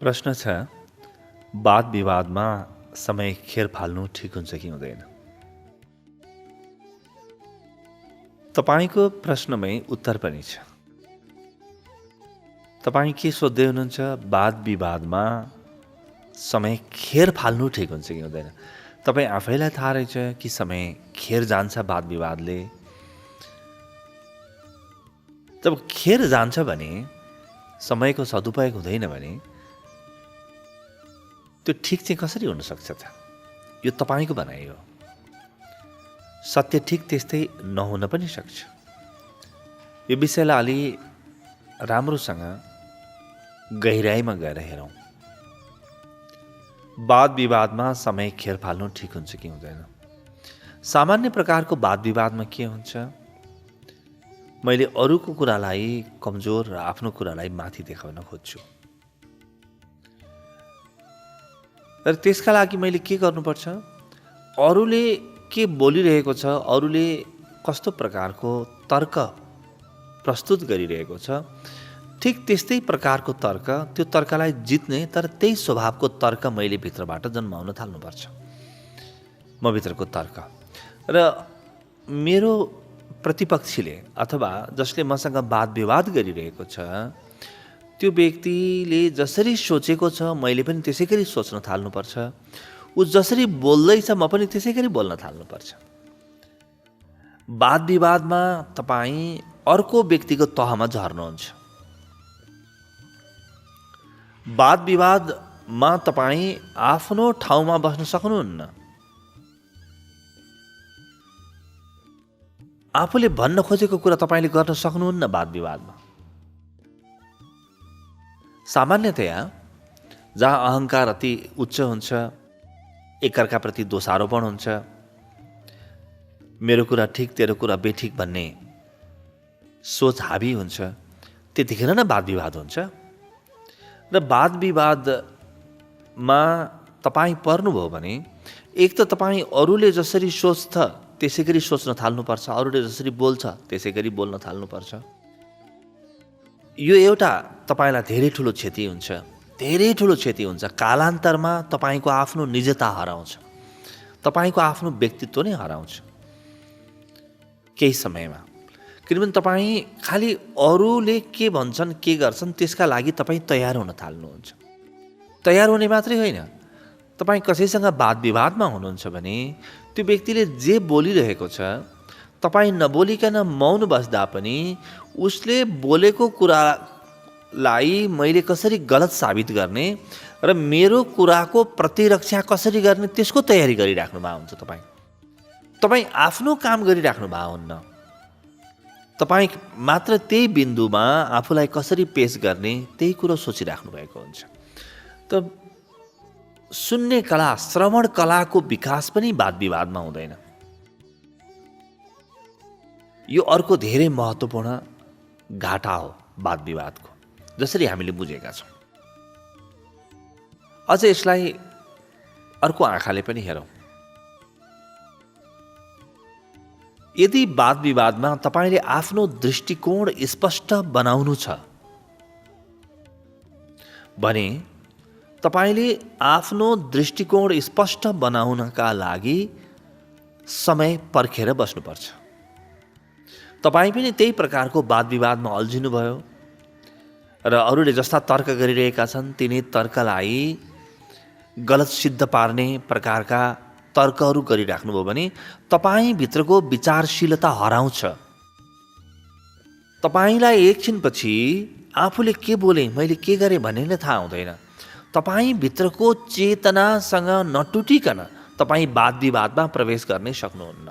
प्रश्न छ, वाद विवादमा समय खेर फाल्नु ठिक हुन्छ कि हुँदैन? तपाईँको प्रश्नमै उत्तर पनि छ। तपाईँ के सोध्दै हुनुहुन्छ? वाद विवादमा समय खेर फाल्नु ठिक हुन्छ कि हुँदैन? तपाईँ आफैलाई थाहा रहेछ कि समय खेर जान्छ वाद विवादले। जब खेर जान्छ भने, समयको सदुपयोग हुँदैन भने त्यो ठिक चाहिँ कसरी हुन सक्छ त? यो तपाईँको भनाइ हो। सत्य ठिक त्यस्तै नहुन पनि सक्छ। यो विषयलाई अलि राम्रोसँग गहिराइमा गएर हेरौँ। वाद विवादमा समय खेर फाल्नु ठिक हुन्छ कि हुँदैन? सामान्य प्रकारको वाद विवादमा के हुन्छ? मैले अरूको कुरालाई कमजोर र आफ्नो कुरालाई माथि देखाउन खोज्छु। र त्यसका लागि मैले के गर्नुपर्छ? अरूले के बोलिरहेको छ, अरूले कस्तो प्रकारको तर्क प्रस्तुत गरिरहेको छ, ठिक त्यस्तै प्रकारको तर्क, त्यो तर्कलाई जित्ने तर त्यही स्वभावको तर्क मैले भित्रबाट जन्माउन थाल्नुपर्छ। म भित्रको तर्क र मेरो प्रतिपक्षीले अथवा जसले मसँग वाद विवाद गरिरहेको छ, त्यो व्यक्तिले जसरी सोचेको छ मैले पनि त्यसै गरी सोच्न थाल्नुपर्छ। ऊ जसरी बोल्दैछ म पनि त्यसै गरी बोल्न थाल्नुपर्छ। वाद विवादमा तपाईँ अर्को व्यक्तिको तहमा झर्नुहुन्छ। वाद विवादमा तपाईँ आफ्नो ठाउँमा बस्न सक्नुहुन्न। आफूले भन्न खोजेको कुरा तपाईँले गर्न सक्नुहुन्न वाद विवादमा। सामान्यतया जहाँ अहङ्कार अति उच्च हुन्छ, एकअर्काप्रति दोषारोपण हुन्छ, मेरो कुरा ठिक तेरो कुरा बेठिक भन्ने सोच हावी हुन्छ, त्यतिखेर नै वाद विवाद हुन्छ। र वाद विवादमा तपाईँ पर्नुभयो भने एक त तपाईँ अरूले जसरी सोच्छ त्यसै गरी सोच्न थाल्नुपर्छ, अरूले जसरी बोल्छ त्यसै गरी बोल्न थाल्नुपर्छ। यो एउटा तपाईँलाई धेरै ठुलो क्षति हुन्छ, धेरै ठुलो क्षति हुन्छ। कालान्तरमा तपाईँको आफ्नो निजता हराउँछ, तपाईँको आफ्नो व्यक्तित्व नै हराउँछ केही समयमा। किनभने तपाईँ खालि अरूले के भन्छन् के गर्छन् त्यसका लागि तपाईँ तयार हुन थाल्नुहुन्छ। तयार हुने मात्रै होइन, तपाईँ कसैसँग वाद विवादमा हुनुहुन्छ भने त्यो व्यक्तिले जे बोलिरहेको छ तपाईँ नबोलिकन मौन बस्दा पनि उसले बोलेको कुरालाई मैले कसरी गलत साबित गर्ने र मेरो कुराको प्रतिरक्षा कसरी गर्ने त्यसको तयारी गरिराख्नु भएको हुन्छ। तपाईँ आफ्नो काम गरिराख्नु भएको हुन्न। तपाईँ मात्र त्यही बिन्दुमा आफूलाई कसरी पेश गर्ने त्यही कुरो सोचिराख्नु भएको हुन्छ। त सुन्ने कला, श्रवण कलाको विकास पनि वाद विवादमा हुँदैन। यो अर्को धेरै महत्त्वपूर्ण घाटा हो वाद विवादको, जसरी हामीले बुझेका छौँ। अझ यसलाई अर्को आँखाले पनि हेरौँ। यदि वाद विवादमा तपाईँले आफ्नो दृष्टिकोण स्पष्ट बनाउनु छ भने तपाईँले आफ्नो दृष्टिकोण स्पष्ट बनाउनका लागि समय पर्खेर बस्नुपर्छ। तपाईँ पनि त्यही प्रकारको वाद विवादमा अल्झिनुभयो र अरूले जस्ता तर्क गरिरहेका छन् तिनी तर्कलाई गलत सिद्ध पार्ने प्रकारका तर्कहरू गरिराख्नुभयो भने तपाईँभित्रको विचारशीलता हराउँछ। तपाईँलाई एकछिनपछि आफूले के बोलेँ, मैले के गरेँ भन्ने नै थाहा हुँदैन। तपाईँभित्रको चेतनासँग नटुटिकन तपाईँ वाद विवादमा प्रवेश गर्नै सक्नुहुन्न।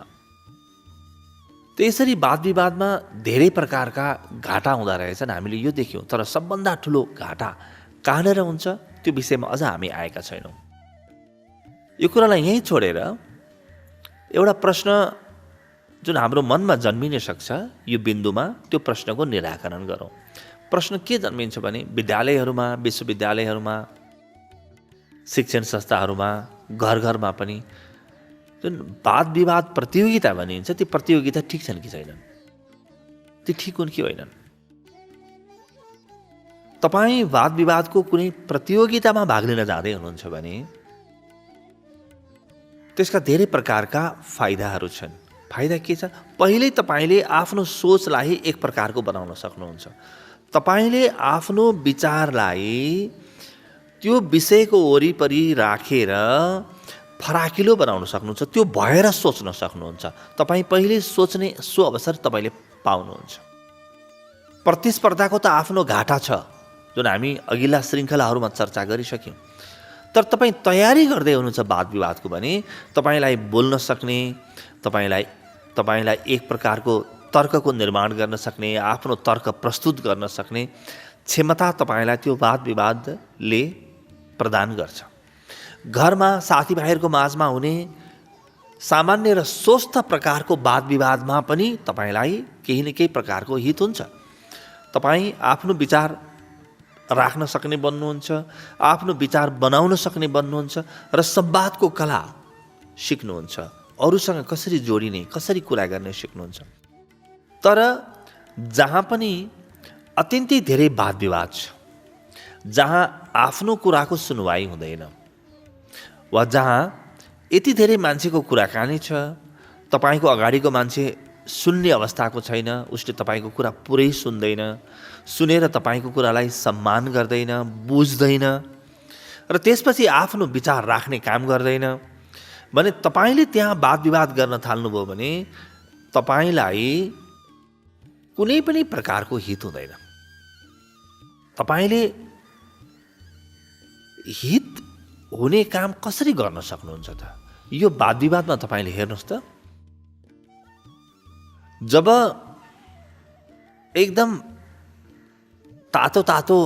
त्यसरी वाद विवादमा धेरै प्रकारका घाटा हुँदो रहेछन्, हामीले यो देख्यौँ। तर सबभन्दा ठुलो घाटा कहाँनिर हुन्छ त्यो विषयमा अझ हामी आएका छैनौँ। यो कुरालाई यहीँ छोडेर एउटा प्रश्न जुन हाम्रो मनमा जन्मिन सक्छ यो बिन्दुमा, त्यो प्रश्नको निराकरण गरौँ। प्रश्न के जन्मिन्छ भने विद्यालयहरूमा, विश्वविद्यालयहरूमा, शिक्षण संस्थाहरूमा, घर घरमा पनि जुन वाद विवाद प्रतियोगिता भनिन्छ ती प्रतियोगिता ठिक छन् कि छैनन्, ती ठिक हुन् कि होइनन्? तपाईँ वाद विवादको कुनै प्रतियोगितामा भाग लिन जाँदै हुनुहुन्छ भने त्यसका धेरै प्रकारका फाइदाहरू छन्। फाइदा के छ? पहिल्यै तपाईँले आफ्नो सोचलाई एक प्रकारको बनाउन सक्नुहुन्छ। तपाईँले आफ्नो विचारलाई त्यो विषयको वरिपरि राखेर फराकिलो बनाउन सक्नुहुन्छ, त्यो भएर सोच्न सक्नुहुन्छ। तपाईँ पहिले सोच्ने सो अवसर तपाईँले पाउनुहुन्छ। प्रतिस्पर्धाको त आफ्नो घाटा छ, जुन हामी अघिल्ला श्रृङ्खलाहरूमा चर्चा गरिसक्यौँ। तर तपाईँ तयारी गर्दै हुनुहुन्छ वाद विवादको भने तपाईँलाई बोल्न सक्ने, तपाईँलाई एक प्रकारको तर्कको निर्माण गर्न सक्ने, आफ्नो तर्क प्रस्तुत गर्न सक्ने क्षमता तपाईँलाई त्यो वाद विवादले प्रदान गर्छ। घरमा साथीभाइहरूको माझमा हुने सामान्य र स्वस्थ प्रकारको वाद विवादमा पनि तपाईँलाई केही न केही प्रकारको हित हुन्छ। तपाईँ आफ्नो विचार राख्न सक्ने बन्नुहुन्छ, आफ्नो विचार बनाउन सक्ने बन्नुहुन्छ र संवादको कला सिक्नुहुन्छ। अरूसँग कसरी जोडिने, कसरी कुरा गर्ने सिक्नुहुन्छ। तर जहाँ पनि अत्यन्तै धेरै वाद विवाद छ, जहाँ आफ्नो कुराको सुनवाई हुँदैन, वा जहाँ यति धेरै मान्छेको कुराकानी छ, तपाईँको अगाडिको मान्छे सुन्ने अवस्थाको छैन, उसले तपाईँको कुरा पुरै सुन्दैन, सुनेर तपाईँको कुरालाई सम्मान गर्दैन, बुझ्दैन र त्यसपछि आफ्नो विचार राख्ने काम गर्दैन भने तपाईँले त्यहाँ वाद विवाद गर्न थाल्नुभयो भने तपाईँलाई कुनै पनि प्रकारको हित हुँदैन। तपाईँले हित हुने काम कसरी गर्न सक्नुहुन्छ त? यो वाद विवादमा तपाईँले हेर्नुहोस् त, जब एकदम तातो तातो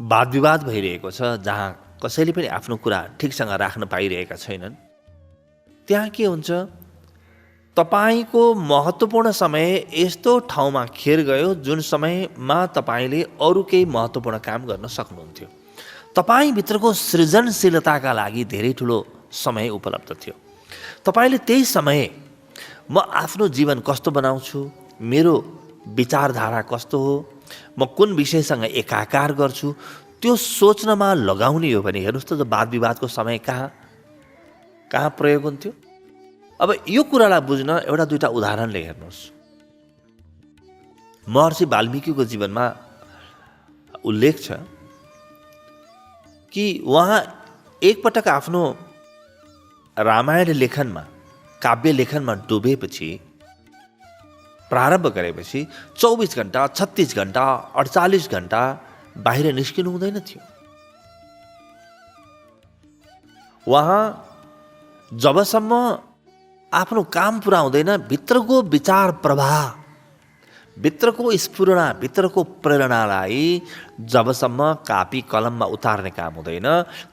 वाद विवाद भइरहेको छ, जहाँ कसैले पनि आफ्नो कुरा ठिकसँग राख्न पाइरहेका छैनन्, त्यहाँ के हुन्छ? तपाईँको महत्त्वपूर्ण समय यस्तो ठाउँमा खेर गयो जुन समयमा तपाईँले अरू केही महत्त्वपूर्ण काम गर्न सक्नुहुन्थ्यो। तपाईँभित्रको सृजनशीलताका लागि धेरै ठुलो समय उपलब्ध थियो। तपाईँले त्यही समय म आफ्नो जीवन कस्तो बनाउँछु, मेरो विचारधारा कस्तो हो, म कुन विषयसँग एकाकार गर्छु, त्यो सोच्नमा लगाउने हो भने हेर्नुहोस् त वाद विवादको समय कहाँ प्रयोग हुन्थ्यो। अब यो कुरालाई बुझ्न एउटा दुईटा उदाहरणले हेर्नुहोस्। महर्षि वाल्मीकिको जीवनमा उल्लेख छ कि उहाँ एकपटक आफ्नो रामायण लेखनमा, काव्य लेखनमा डुबेपछि, प्रारम्भ गरेपछि 24 घण्टा, 36 घण्टा, 48 घण्टा बाहिर निस्किनु हुँदैन थियो। उहाँ जबसम्म आफ्नो काम पुरा हुँदैन, भित्रको विचार प्रवाह, भित्रको स्फुरणा, भित्रको प्रेरणालाई जबसम्म कापी कलममा उतार्ने काम हुँदैन,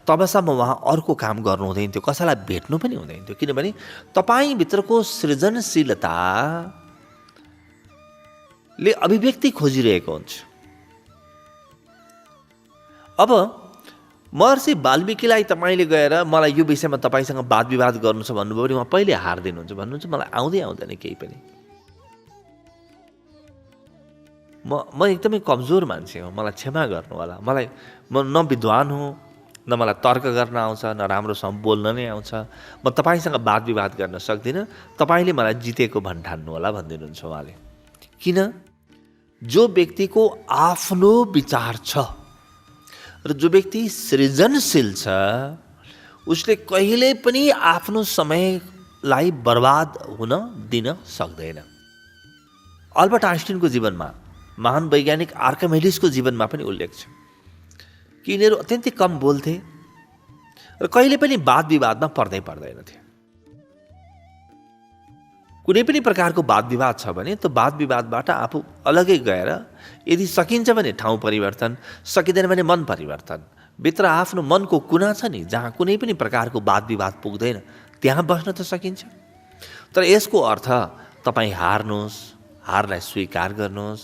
तबसम्म उहाँ अर्को काम गर्नु हुँदैन थियो, कसैलाई भेट्नु पनि हुँदैन थियो। किनभने तपाईँभित्रको सृजनशीलताले अभिव्यक्ति खोजिरहेको हुन्छ। अब महर्षि वाल्मीकिलाई तपाईँले गएर मलाई यो विषयमा तपाईँसँग वाद विवाद गर्नु छ भन्नुभयो भने उहाँ पहिले हार दिनुहुन्छ, भन्नुहुन्छ मलाई आउँदैन केही पनि, म एकदमै कमजोर मान्छे हो, मलाई क्षमा गर्नु होला, म न विद्वान हो, न मलाई तर्क गर्न आउँछ, न राम्रोसँग बोल्न नै आउँछ, म तपाईँसँग वाद विवाद गर्न सक्दिनँ, तपाईँले मलाई जितेको भन्ठान्नु होला भनिदिनुहुन्छ उहाँले। किन? जो व्यक्तिको आफ्नो विचार छ र जो व्यक्ति सृजनशील छ, उसले कहिले पनि आफ्नो समयलाई बर्बाद हुन दिन सक्दैन। अल्बर्ट आइन्स्टाइनको जीवनमा, महान वैज्ञानिक आर्किमिडीजको जीवनमा पनि उल्लेख छ कि यिनीहरू अत्यन्तै कम बोल्थे र कहिले पनि वाद विवादमा पर्दैनथे। कुनै पनि प्रकारको वाद विवाद छ भने त्यो वाद विवादबाट आफू अलगै गएर, यदि सकिन्छ भने ठाउँ परिवर्तन, सकिँदैन भने मन परिवर्तन, भित्र आफ्नो मनको कुना छ नि जहाँ कुनै पनि प्रकारको वाद विवाद पुग्दैन, त्यहाँ बस्न त सकिन्छ। तर यसको अर्थ तपाईँ हार्नुहोस्, हारलाई स्वीकार गर्नुहोस्,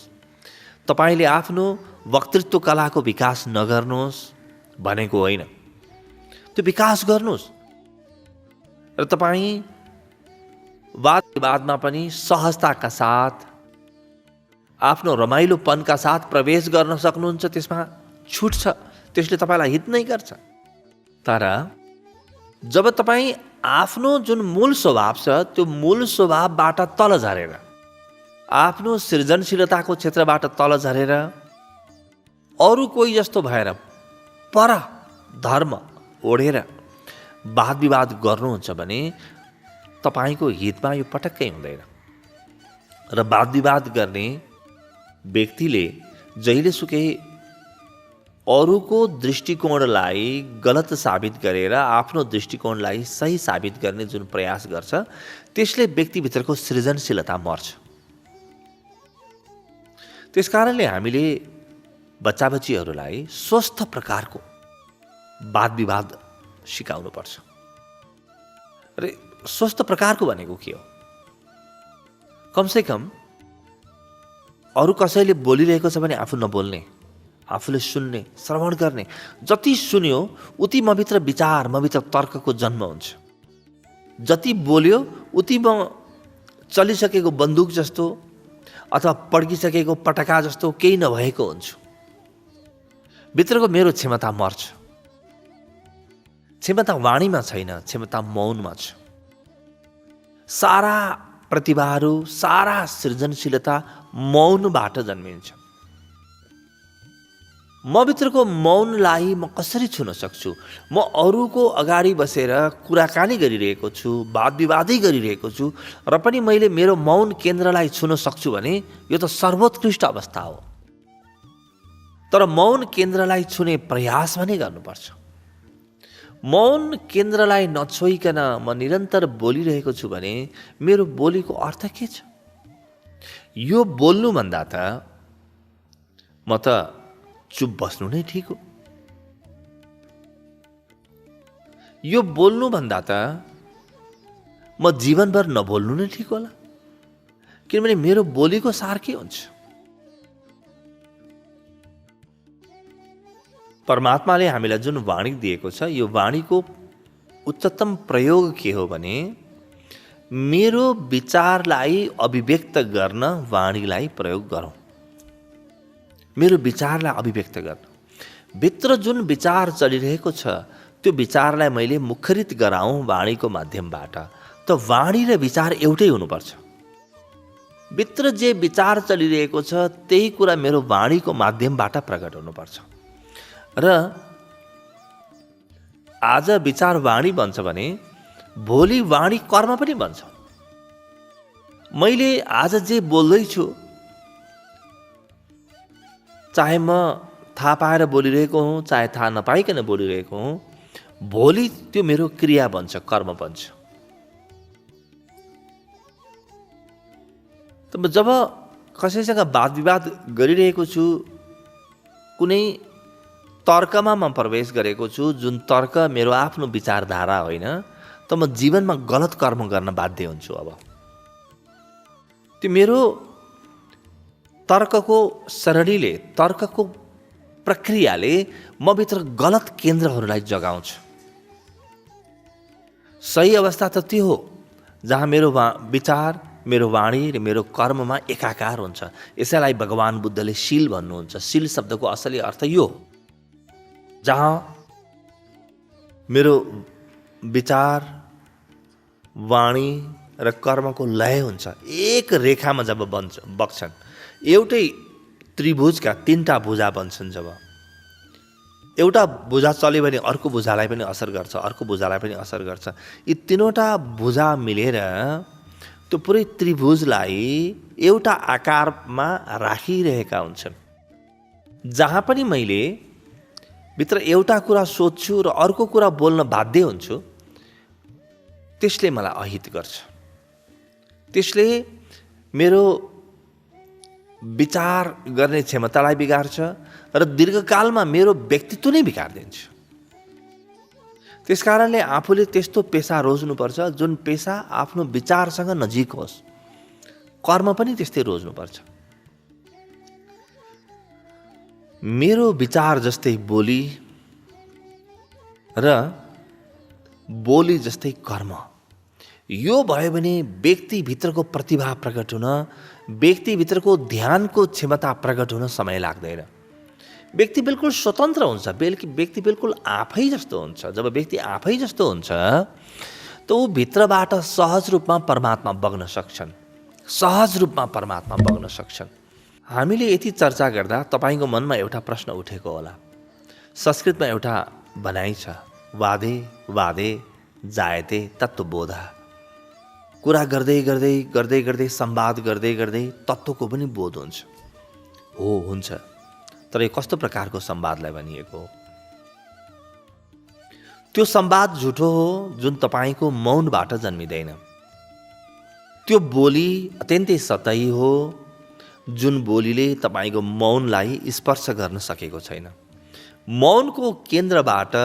तपाईँले आफ्नो वक्तृत्व कलाको विकास नगर्नुहोस् भनेको होइन। त्यो विकास गर्नुहोस् र तपाईँ वाद विवादमा पनि सहजताका साथ, आफ्नो रमाइलोपनका साथ प्रवेश गर्न सक्नुहुन्छ, त्यसमा छुट्छ, त्यसले तपाईँलाई हित नै गर्छ। तर जब तपाईँ आफ्नो जुन मूल स्वभाव छ त्यो मूल स्वभावबाट तल झरेर, आफ्नो सृजनशीलताको क्षेत्रबाट तल झरेर अरू कोही जस्तो भएर पर धर्म ओढेर वाद विवाद गर्नुहुन्छ भने तपाईँको हितमा यो पटक्कै हुँदैन। र वाद विवाद गर्ने व्यक्तिले जहिलेसुकै अरूको दृष्टिकोणलाई गलत साबित गरेर आफ्नो दृष्टिकोणलाई सही साबित गर्ने जुन प्रयास गर्छ त्यसले व्यक्तिभित्रको सृजनशीलता मर्छ। त्यसकारणले हामीले बच्चाबच्चीहरूलाई स्वस्थ प्रकारको वाद विवाद सिकाउनुपर्छ। र स्वस्थ प्रकारको भनेको के हो? कमसेकम अरू कसैले बोलिरहेको छ भने आफू नबोल्ने, आफूले सुन्ने, श्रवण गर्ने। जति सुन्यो उति मभित्र विचार, मभित्र तर्कको जन्म हुन्छ। जति बोल्यो उति म चलिसकेको बन्दुक जस्तो अथवा पड्किसकेको पटका जस्तो केही नभएको हुन्छु। भित्रको मेरो क्षमता मर्छ। क्षमता वाणीमा छैन, क्षमता मौनमा छ। सारा प्रतिभाहरू, सारा सृजनशीलता मौनबाट जन्मिन्छ। म भित्रको मौनलाई म कसरी छुन सक्छु? म अरूको अगाडि बसेर कुराकानी गरिरहेको छु, वाद विवादै गरिरहेको छु र पनि मैले मेरो मौन केन्द्रलाई छुन सक्छु भने यो त सर्वोत्कृष्ट अवस्था हो। तर मौन केन्द्रलाई छुने प्रयास पनि गर्नुपर्छ। मौन केन्द्रलाई नछोइकन म निरन्तर बोलिरहेको छु भने मेरो बोलीको अर्थ के छ? यो बोल्नुभन्दा त म त चुप बस्नु नै ठिक हो। यो बोल्नुभन्दा त म जीवनभर नबोल्नु नै ठिक होला। किनभने मेरो बोलीको सार के हुन्छ? परमात्माले हामीलाई जुन वाणी दिएको छ यो वाणीको उच्चतम प्रयोग के हो भने मेरो विचारलाई अभिव्यक्त गर्न वाणीलाई प्रयोग गरौँ। मेरो विचारलाई अभिव्यक्त गर्न, भित्र जुन विचार चलिरहेको छ त्यो विचारलाई मैले मुखरित गराउँ वाणीको माध्यमबाट। त वाणी र विचार एउटै हुनुपर्छ। भित्र जे विचार चलिरहेको छ त्यही कुरा मेरो वाणीको माध्यमबाट प्रकट हुनुपर्छ। र आज विचार वाणी बन्छ भने भोलि वाणी कर्म पनि बन्छ। मैले आज जे बोल्दैछु, चाहे म थाहा पाएर बोलिरहेको हुँ चाहे थाहा नपाइकन बोलिरहेको हुँ, भोलि त्यो मेरो क्रिया बन्छ, कर्म बन्छ। त जब कसैसँग वाद विवाद गरिरहेको छु, कुनै तर्कमा म प्रवेश गरेको छु जुन तर्क मेरो आफ्नो विचारधारा होइन, त म जीवनमा गलत कर्म गर्न बाध्य हुन्छु। अब त्यो मेरो तर्कको सरणीले, तर्कको प्रक्रियाले म भित्र गलत केन्द्रहरूलाई जगाउँछ। सही अवस्था त त्यो हो जहाँ मेरो विचार, मेरो वाणी र मेरो कर्ममा एकाकार हुन्छ। यसैलाई भगवान बुद्धले शील भन्नुहुन्छ। शील शब्दको असली अर्थ यो हो जहाँ मेरो विचार, वाणी र कर्मको लय हुन्छ। एक रेखामा जब बग्छन्, एउटै त्रिभुजका तीनटा भुजा बन्छन्। जब एउटा भुजा चल्यो भने अर्को भुजालाई पनि असर गर्छ, अर्को भुजालाई पनि असर गर्छ। यी तीनवटा भुजा मिलेर त्यो पुरै त्रिभुजलाई एउटा आकारमा राखिरहेका हुन्छन्। जहाँ पनि मैले भित्र एउटा कुरा सोध्छु र अर्को कुरा बोल्न बाध्य हुन्छु, त्यसले मलाई अहित गर्छ। त्यसले मेरो विचार गर्ने क्षमतालाई बिगार्छ र दीर्घकालमा मेरो व्यक्तित्व नै बिगारिदिन्छ। त्यसकारणले आफूले त्यस्तो पेसा रोज्नुपर्छ जुन पेसा आफ्नो विचारसँग नजिक होस्। कर्म पनि त्यस्तै रोज्नुपर्छ। मेरो विचार जस्तै बोली र बोली जस्तै कर्म, यो भयो भने व्यक्तिभित्रको प्रतिभा प्रकट हुन, व्यक्तिभित्रको ध्यानको क्षमता प्रकट हुन समय लाग्दैन। व्यक्ति बिल्कुल स्वतन्त्र हुन्छ, व्यक्ति बिल्कुल आफै जस्तो हुन्छ। जब व्यक्ति आफै जस्तो हुन्छ त ऊ भित्रबाट सहज रूपमा परमात्मा बग्न सक्छन्, सहज रूपमा परमात्मा बग्न सक्छन्। हामीले यति चर्चा गर्दा तपाईँको मनमा एउटा प्रश्न उठेको होला। संस्कृतमा एउटा भनाइ छ, वादे वादे जायते तत्त्वबोध। कुरा गर्दै गर्दै गर्दै गर्दै संवाद गर्दै गर्दै तत्त्वको पनि बोध हुन्छ। हो, हुन्छ, तर यो कस्तो प्रकारको संवादलाई भनिएको हो? त्यो संवाद झुटो हो जुन तपाईँको मौनबाट जन्मिँदैन। त्यो बोली अत्यन्तै सतही हो जुन बोलीले तपाईँको मौनलाई स्पर्श गर्न सकेको छैन। मौनको केन्द्रबाट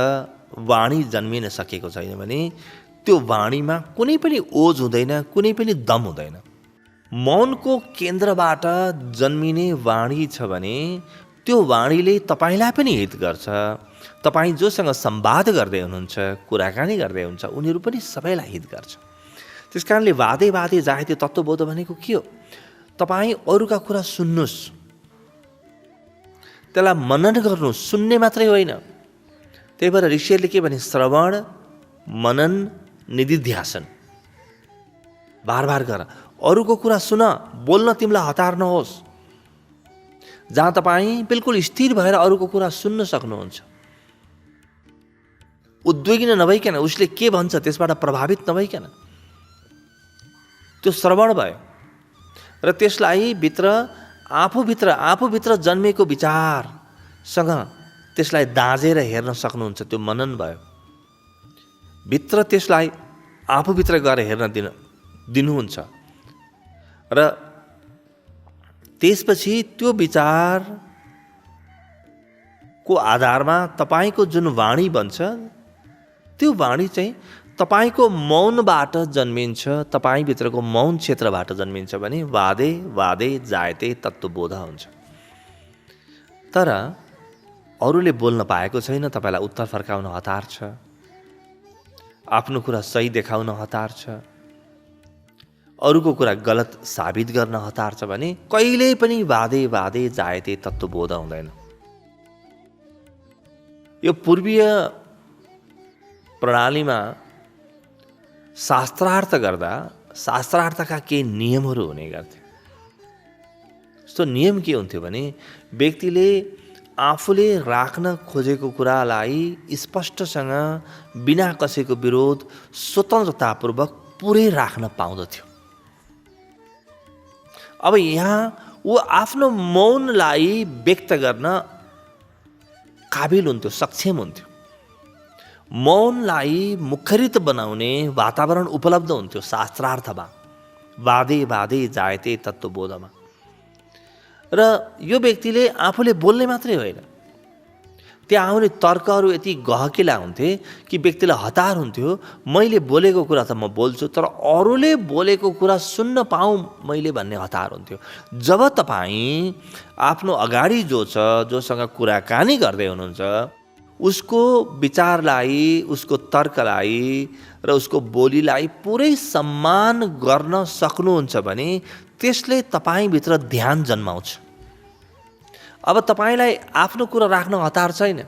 वाणी जन्मिन सकेको छैन भने त्यो वाणीमा कुनै पनि ओज हुँदैन, कुनै पनि दम हुँदैन। मौनको केन्द्रबाट जन्मिने वाणी छ भने त्यो वाणीले तपाईँलाई पनि हित गर्छ। तपाईँ जोसँग संवाद गर्दै हुनुहुन्छ, कुराकानी गर्दै हुन्छ, उनीहरू पनि सबैलाई हित गर्छ। त्यस कारणले वादे वादे जायते तत्त्वबोध भनेको के हो? तपाईँ अरूका कुरा सुन्नुहोस्, त्यसलाई मनन गर्नुहोस्, सुन्ने मात्रै होइन। त्यही भएर ऋषिहरूले के भने, श्रवण मनन निधिध्यासन, बार बार गर। अरूको कुरा सुन, बोल्न तिमीलाई हतार नहोस्। जहाँ तपाईँ बिल्कुल स्थिर भएर अरूको कुरा सुन्न सक्नुहुन्छ, उद्वेगिन नभइकन, उसले के भन्छ त्यसबाट प्रभावित नभइकन, त्यो श्रवण भयो। र त्यसलाई आफूभित्र जन्मेको विचारसँग त्यसलाई दाँजेर हेर्न सक्नुहुन्छ, त्यो मनन भयो। भित्र त्यसलाई आफूभित्र गएर हेर्न दिनुहुन्छ र त्यसपछि त्यो विचारको आधारमा तपाईँको जुन वाणी बन्छ, त्यो वाणी चाहिँ तपाईँको मौनबाट जन्मिन्छ, तपाईँभित्रको मौन क्षेत्रबाट जन्मिन्छ भने वादे वादे जायते तत्त्वबोध हुन्छ। तर अरूले बोल्न पाएको छैन, तपाईँलाई उत्तर फर्काउन हतार छ, आफ्नो कुरा सही देखाउन हतार छ, अरूको कुरा गलत साबित गर्न हतार छ भने कहिल्यै पनि वादे वादे जायते तत्त्वबोध हुँदैन। यो पूर्वीय प्रणालीमा शास्त्रार्थ गर्दा शास्त्रार्थका केही नियमहरू हुने गर्थे। यस्तो नियम के हुन्थ्यो भने व्यक्तिले आफूले राख्न खोजेको कुरालाई स्पष्टसँग बिना कसैको विरोध स्वतन्त्रतापूर्वक पुरै राख्न पाउँदथ्यो। अब यहाँ ऊ आफ्नो मौनलाई व्यक्त गर्न काबिल हुन्थ्यो, सक्षम हुन्थ्यो। मौनलाई मुखरित बनाउने वातावरण उपलब्ध हुन्थ्यो शास्त्रार्थमा, वादे वादे जायते तत्त्वबोधमा। र यो व्यक्तिले आफूले बोल्ने मात्रै होइन, त्यहाँ आउने तर्कहरू यति गहकिला हुन्थे कि व्यक्तिलाई हतार हुन्थ्यो, मैले बोलेको कुरा त म बोल्छु, तर अरूले बोलेको कुरा सुन्न पाऊँ मैले भन्ने हतार हुन्थ्यो। जब तपाईँ आफ्नो अगाडि जो छ, जोसँग कुराकानी गर्दै हुनुहुन्छ, उसको विचारलाई, उसको तर्कलाई र उसको बोलीलाई पुरै सम्मान गर्न सक्नुहुन्छ भने त्यसले तपाईँभित्र ध्यान जन्माउँछ। अब तपाईँलाई आफ्नो कुरा राख्न हतार छैन,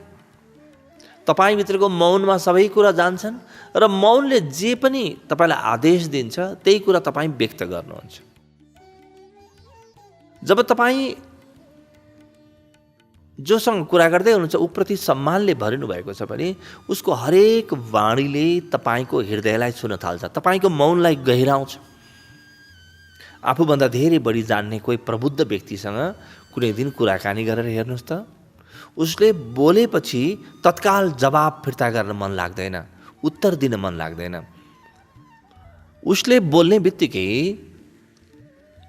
तपाईँभित्रको मौनमा सबै कुरा जान्छन् र मौनले जे पनि तपाईँलाई आदेश दिन्छ त्यही कुरा तपाईँ व्यक्त गर्नुहुन्छ। जब तपाईँ जोसँग कुरा गर्दै हुनुहुन्छ उप्रति सम्मानले भरिनु भएको छ भने उसको हरेक वाणीले तपाईँको हृदयलाई छुन थाल्छ, तपाईँको मौनलाई गहिराउँछ। आफूभन्दा धेरै बढी जान्ने कोही प्रबुद्ध व्यक्तिसँग कुनै दिन कुराकानी गरेर हेर्नुहोस् त, उसले बोलेपछि तत्काल जवाब फिर्ता गर्न मन लाग्दैन, उत्तर दिन मन लाग्दैन। उसले बोल्ने बित्तिकै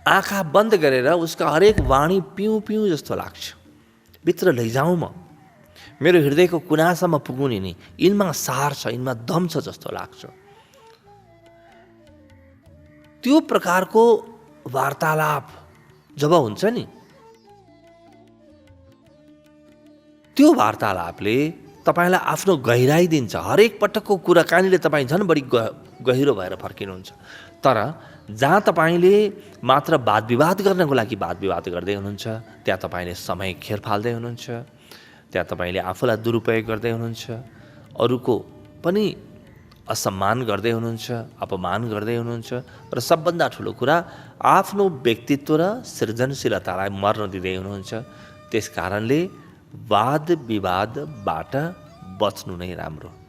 आँखा बन्द गरेर उसका हरेक वाणी पिउँ पिउँ जस्तो लाग्छ, भित्र लैजाउँ म, मेरो हृदयको कुनासम्म पुगुने नि, यिनमा सार छ, यिनमा दम छ जस्तो लाग्छ। त्यो प्रकारको वार्तालाप जब हुन्छ नि, त्यो वार्तालापले तपाईँलाई आफ्नो गहिराई दिन्छ। हरेक पटकको कुराकानीले तपाईँ झन् बढी गहिरो भएर फर्किनुहुन्छ। तर जहाँ तपाईँले मात्र वाद विवाद गर्नको लागि वाद विवाद गर्दै हुनुहुन्छ, त्यहाँ तपाईँले समय खेर फाल्दै हुनुहुन्छ। त्यहाँ तपाईँले आफूलाई दुरुपयोग गर्दै हुनुहुन्छ, अरूको पनि असम्मान गर्दै हुनुहुन्छ, अपमान गर्दै हुनुहुन्छ र सबभन्दा ठुलो कुरा आफ्नो व्यक्तित्व र सृजनशीलतालाई मर्न दिँदै हुनुहुन्छ। त्यस कारणले वाद विवादबाट बच्नु नै राम्रो।